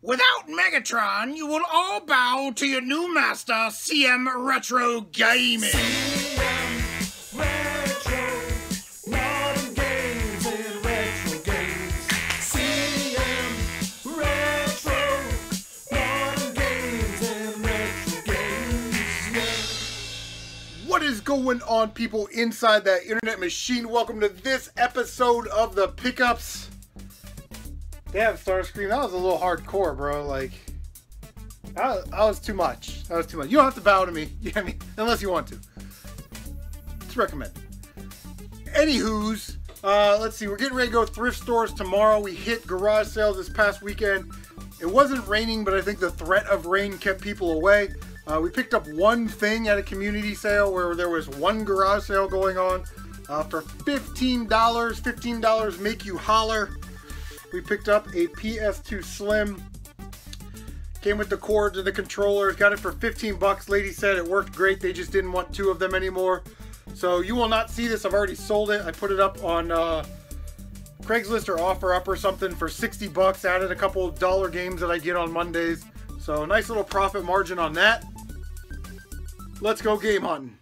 Without Megatron, you will all bow to your new master, CM Retro Gaming. CM Retro, modern games and retro games. CM Retro, modern games and retro games. What is going on, people inside that internet machine? Welcome to this episode of the Pickups. Damn, Starscream, that was a little hardcore, bro. Like, that was too much. That was too much. You don't have to bow to me, you know what I mean? Unless you want to. It's recommended. Anywho's, let's see. We're getting ready to go thrift stores tomorrow. We hit garage sales this past weekend. It wasn't raining, but I think the threat of rain kept people away. We picked up one thing at a community sale where there was one garage sale going on for $15. $15 make you holler. We picked up a PS2 Slim. Came with the cords and the controllers. Got it for 15 bucks. Lady said it worked great. They just didn't want two of them anymore. So you will not see this. I've already sold it. I put it up on Craigslist or OfferUp or something for 60 bucks. Added a couple of dollar games that I get on Mondays. So nice little profit margin on that. Let's go game hunting.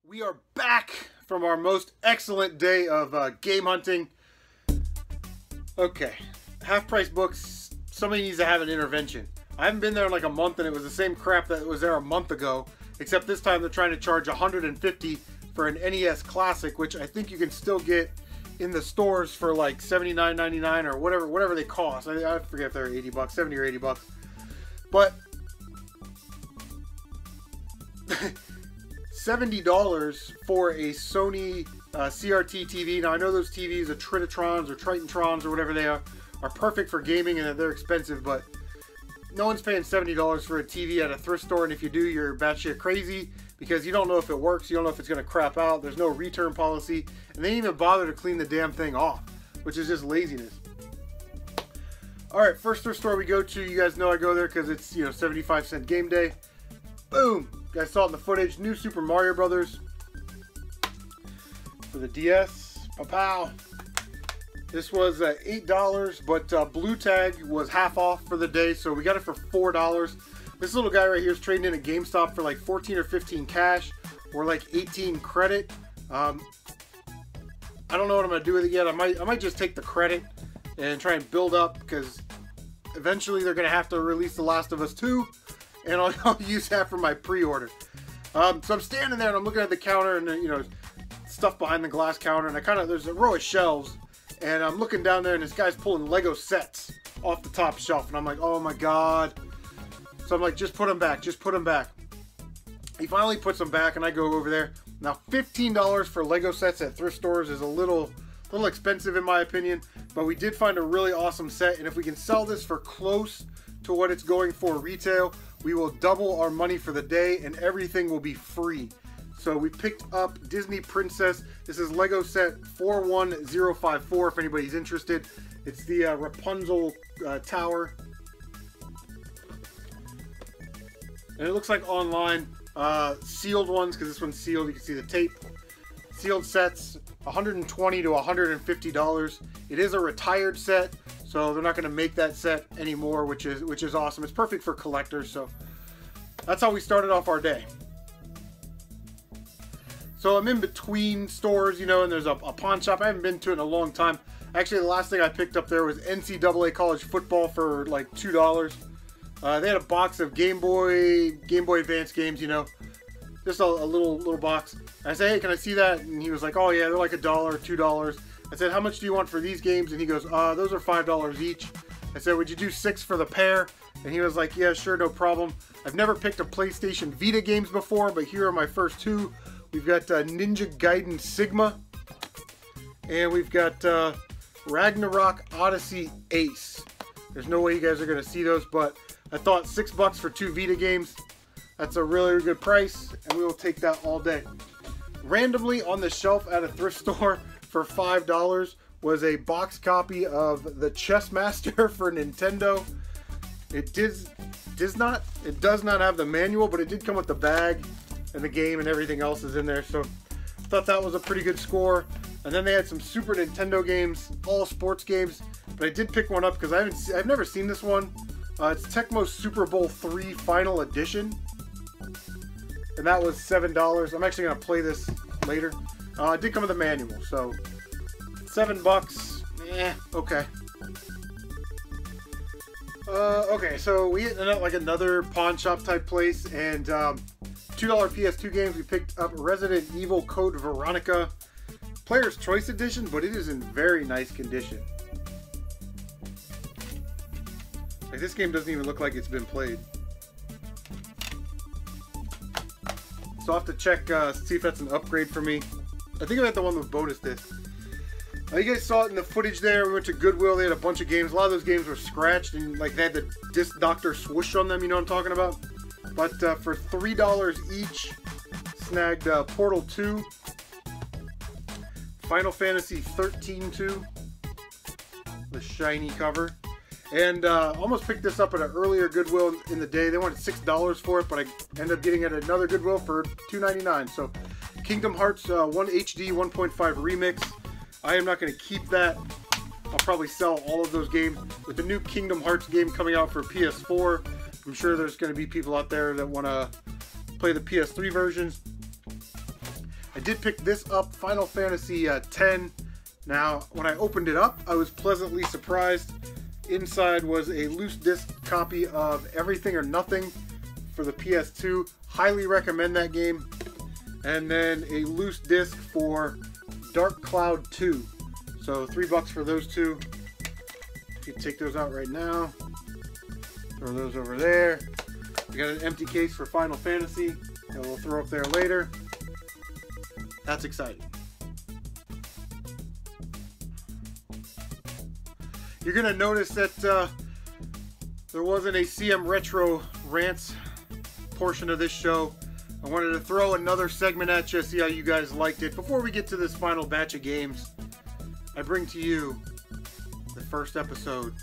We are back from our most excellent day of game hunting. Okay, half price books, somebody needs to have an intervention. I haven't been there in like a month and it was the same crap that was there a month ago, except this time they're trying to charge $150 for an NES Classic, which I think you can still get in the stores for like $79.99 or whatever they cost. I forget if they're 80 bucks, 70 or 80 bucks. But $70 for a Sony CRT TV. Now I know those TVs, the Tritatrons or Tritontrons or whatever they are perfect for gaming and they're expensive, but no one's paying $70 for a TV at a thrift store, and if you do, you're batshit crazy because you don't know if it works, you don't know if it's going to crap out, there's no return policy, and they didn't even bother to clean the damn thing off, which is just laziness. Alright, first thrift store we go to, you guys know I go there because it's, 75-cent game day. Boom! You guys saw it in the footage. New Super Mario Brothers for the DS. Pow! This was $8, but Blue Tag was half off for the day, so we got it for $4. This little guy right here is trading in at GameStop for like 14 or 15 cash, or like 18 credit. I don't know what I'm gonna do with it yet. I might just take the credit and try and build up, because eventually they're going to have to release The Last of Us 2, and I'll use that for my pre-order. So I'm standing there and I'm looking at the counter, and you know, stuff behind the glass counter, and there's a row of shelves, and I'm looking down there, and this guy's pulling Lego sets off the top shelf, and I'm like, oh my god. So I'm like, just put them back, just put them back. He finally puts them back, and I go over there. Now, $15 for Lego sets at thrift stores is a little expensive in my opinion, but we did find a really awesome set, and if we can sell this for close to what it's going for retail, we will double our money for the day, and everything will be free. So we picked up Disney Princess. This is Lego set 41054 if anybody's interested. It's the Rapunzel tower. And it looks like online, sealed ones, because this one's sealed, you can see the tape. Sealed sets, $120 to $150. It is a retired set, so they're not going to make that set anymore, which is awesome. It's perfect for collectors, so that's how we started off our day. So I'm in between stores, you know, and there's a pawn shop. I haven't been to it in a long time. Actually, the last thing I picked up there was NCAA college football for like $2. They had a box of Game Boy Advance games, you know, just a little box. I said, hey, can I see that? And he was like, oh yeah, they're like $1, $2. I said, how much do you want for these games? And he goes, those are $5 each. I said, would you do 6 for the pair? And he was like, yeah, sure, no problem. I've never picked up PlayStation Vita games before, but here are my first 2. We've got Ninja Gaiden Sigma, and we've got Ragnarok Odyssey Ace. There's no way you guys are going to see those, but I thought $6 for 2 Vita games, that's a really good price, and we will take that all day. Randomly on the shelf at a thrift store for $5 was a box copy of the Chess Master for Nintendo. It does not have the manual, but it did come with the bag, and the game and everything else is in there, so I thought that was a pretty good score. And then they had some Super Nintendo games, all sports games, but I did pick one up because I've never seen this one. It's Tecmo Super Bowl 3 Final Edition, and that was $7. I'm actually gonna play this later. It did come with a manual, so $7. Okay. Okay, so we ended up like another pawn shop type place, and $2 PS2 games. We picked up Resident Evil Code Veronica Player's Choice Edition, but it is in very nice condition. Like, this game doesn't even look like it's been played. So I'll have to check, see if that's an upgrade for me. I think I got the one with bonus disc. You guys saw it in the footage there. We went to Goodwill. They had a bunch of games. A lot of those games were scratched, and like they had the disc doctor swoosh on them. You know what I'm talking about? But for $3 each, snagged Portal 2, Final Fantasy 13 2, the shiny cover, and almost picked this up at an earlier Goodwill in the day. They wanted $6 for it, but I ended up getting it at another Goodwill for $2.99. So Kingdom Hearts 1 HD 1.5 Remix. I am not going to keep that. I'll probably sell all of those games. With the new Kingdom Hearts game coming out for PS4, I'm sure there's going to be people out there that want to play the PS3 versions. I did pick this up, Final Fantasy X. Now, when I opened it up, I was pleasantly surprised. Inside was a loose disc copy of Everything or Nothing for the PS2. Highly recommend that game. And then a loose disc for Dark Cloud 2. So $3 for those two. You can take those out right now. Throw those over there. We got an empty case for Final Fantasy that we'll throw up there later. That's exciting. You're going to notice that there wasn't a CM Retro Rants portion of this show. I wanted to throw another segment at you, see how you guys liked it. Before we get to this final batch of games, I bring to you the first episode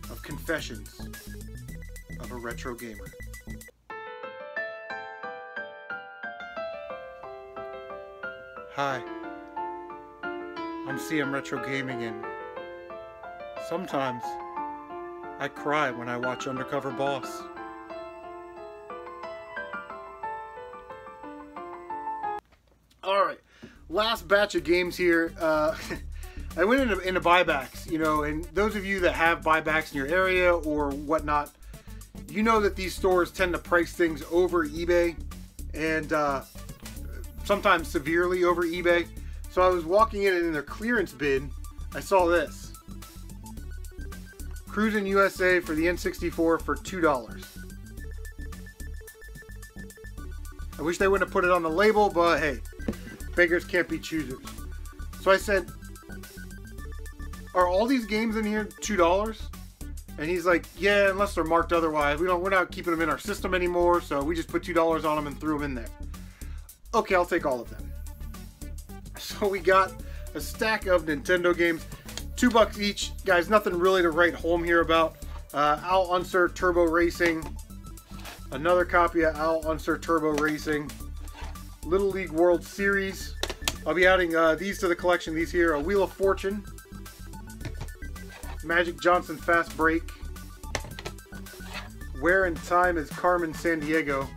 of Confessions of a Retro Gamer. Hi, I'm CM Retro Gaming, and sometimes I cry when I watch Undercover Boss. Alright, last batch of games here. I I went into buybacks, you know, and those of you that have buybacks in your area or whatnot, you know that these stores tend to price things over eBay, and sometimes severely over eBay. So I was walking in their clearance bin, I saw this. Cruisin' USA for the N64 for $2. I wish they wouldn't have put it on the label, but hey, beggars can't be choosers. So I said, are all these games in here $2? And he's like, yeah, unless they're marked otherwise. We're not keeping them in our system anymore, so we just put $2 on them and threw them in there. Okay, I'll take all of them. So we got a stack of Nintendo games, $2 each. Guys, nothing really to write home here about. Al Unser Turbo Racing. Another copy of Al Unser Turbo Racing. Little League World Series. I'll be adding these to the collection. These here, a Wheel of Fortune. Magic Johnson Fast Break. Where in Time is Carmen Sandiego.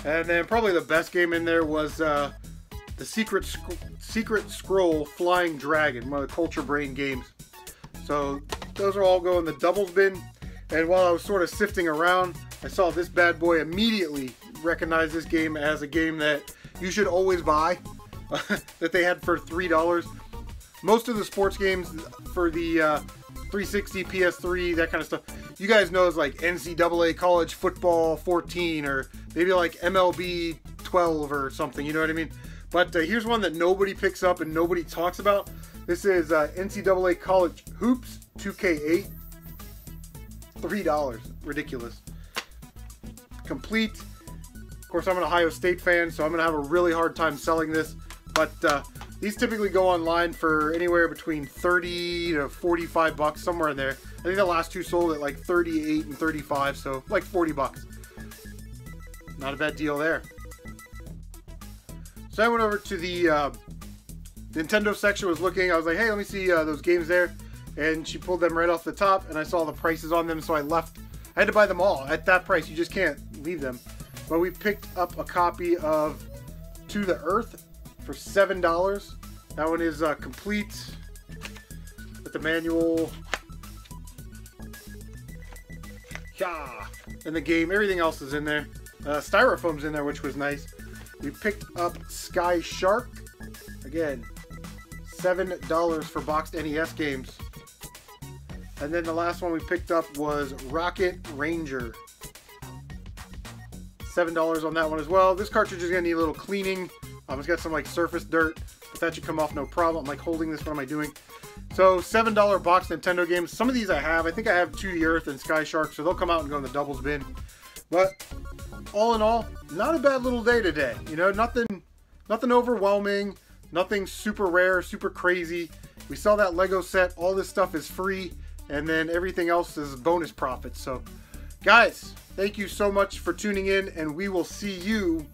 And then probably the best game in there was the Secret Scroll Flying Dragon, one of the Culture Brain games. So those are all going in the doubles bin. And while I was sort of sifting around, I saw this bad boy, immediately recognized this game as a game that you should always buy, that they had for $3. Most of the sports games for the 360, PS3, that kind of stuff, you guys know is like NCAA College Football 14 or maybe like MLB 12 or something, you know what I mean? But here's one that nobody picks up and nobody talks about. This is NCAA College Hoops 2K8. $3. Ridiculous. Complete. Of course, I'm an Ohio State fan, so I'm going to have a really hard time selling this. But these typically go online for anywhere between 30 to 45 bucks, somewhere in there. I think the last two sold at like 38 and 35, so like 40 bucks. Not a bad deal there. So I went over to the Nintendo section, was looking. I was like, hey, let me see those games there. And she pulled them right off the top, and I saw the prices on them, so I left. I had to buy them all at that price. You just can't leave them. But we picked up a copy of To the Earth for $7. That one is complete with the manual. Yeah, and the game. Everything else is in there. Styrofoam's in there, which was nice. We picked up Sky Shark. Again, $7 for boxed NES games. And then the last one we picked up was Rocket Ranger. $7 on that one as well. This cartridge is going to need a little cleaning. It's got some like surface dirt, but that should come off no problem. I'm like holding this, what am I doing? So $7 box Nintendo games. Some of these I have. I think I have To the Earth and Sky Shark, so they'll come out and go in the doubles bin. But all in all, not a bad little day today. You know, nothing overwhelming, nothing super rare, super crazy. We saw that Lego set. All this stuff is free. And then everything else is bonus profits. So, guys, thank you so much for tuning in, and we will see you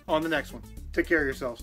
on the next one. Take care of yourselves.